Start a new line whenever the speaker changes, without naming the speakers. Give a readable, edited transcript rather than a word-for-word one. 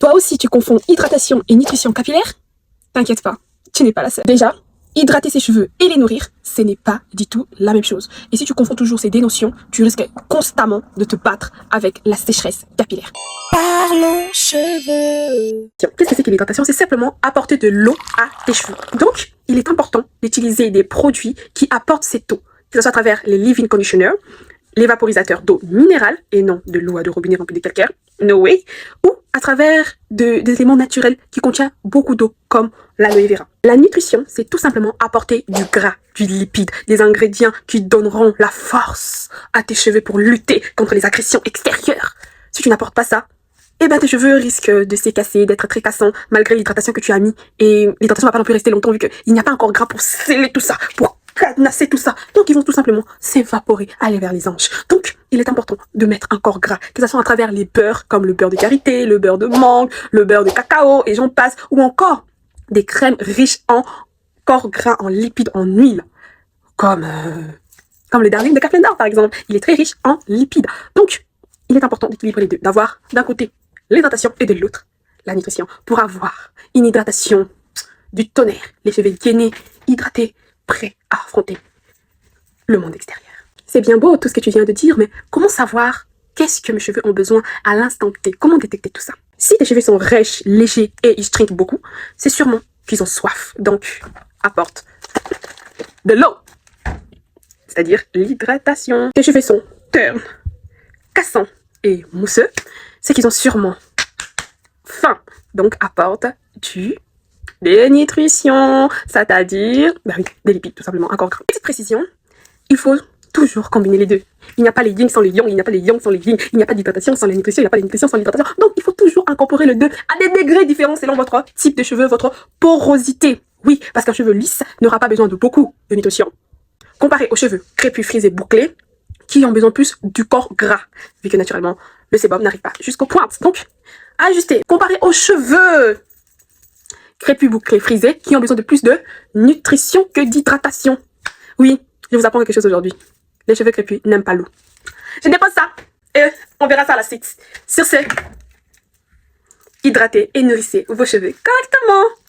Toi aussi, tu confonds hydratation et nutrition capillaire? T'inquiète pas, tu n'es pas la seule. Déjà, hydrater ses cheveux et les nourrir, ce n'est pas du tout la même chose. Et si tu confonds toujours ces deux notions, tu risques constamment de te battre avec la sécheresse capillaire.
Parlons cheveux.
Qu'est-ce que c'est que l'hydratation? C'est simplement apporter de l'eau à tes cheveux. Donc, il est important d'utiliser des produits qui apportent cette eau, que ce soit à travers les leave-in conditioners, les vaporisateurs d'eau minérale et non de l'eau à de robinet remplie de calcaire, no way, ou à travers des éléments naturels qui contiennent beaucoup d'eau comme l'aloe vera. La nutrition, c'est tout simplement apporter du gras, du lipide, des ingrédients qui donneront la force à tes cheveux pour lutter contre les agressions extérieures. Si tu n'apportes pas ça, eh ben tes cheveux risquent de s'écasser, d'être très cassants malgré l'hydratation que tu as mis. Et l'hydratation va pas non plus rester longtemps vu qu'il n'y a pas encore gras pour sceller tout ça, pour cadenasser tout ça. Donc ils vont tout simplement s'évaporer, aller vers les anges. Donc il est important de mettre un corps gras, que ce soit à travers les beurres comme le beurre de karité, le beurre de mangue, le beurre de cacao et j'en passe, ou encore des crèmes riches en corps gras, en lipides, en huile, comme le Darling de Kathleen par exemple. Il est très riche en lipides. Donc il est important d'équilibrer les deux, d'avoir d'un côté l'hydratation et de l'autre la nutrition pour avoir une hydratation du tonnerre, les cheveux gainés, hydratés, prêts à affronter le monde extérieur. C'est bien beau tout ce que tu viens de dire, mais comment savoir qu'est-ce que mes cheveux ont besoin à l'instant T? Comment détecter tout ça? Si tes cheveux sont rêches, légers et ils strinkent beaucoup, c'est sûrement qu'ils ont soif. Donc, apporte de l'eau, c'est-à-dire l'hydratation. Tes cheveux sont turn, cassants et mousseux, c'est qu'ils ont sûrement faim. Donc, apporte des nutritions, c'est-à-dire des lipides, tout simplement, encore gras. Petite précision, il faut toujours combiner les deux. Il n'y a pas les yin sans les yang, il n'y a pas les yang sans les yin, il n'y a pas d'hydratation sans la nutrition, il n'y a pas de nutrition sans l'hydratation. Donc, il faut toujours incorporer les deux à des degrés différents selon votre type de cheveux, votre porosité. Oui, parce qu'un cheveu lisse n'aura pas besoin de beaucoup de nutrition, comparé aux cheveux crépus, frisés, bouclés, qui ont besoin plus du corps gras, vu que naturellement, le sébum n'arrive pas jusqu'aux pointes. Donc, ajuster, comparé aux cheveux crépus, bouclés, frisés, qui ont besoin de plus de nutrition que d'hydratation. Oui, je vous apprends quelque chose aujourd'hui. Les cheveux crépus n'aiment pas l'eau. Je dépose ça et on verra ça à la suite. Sur ce, hydratez et nourrissez vos cheveux correctement.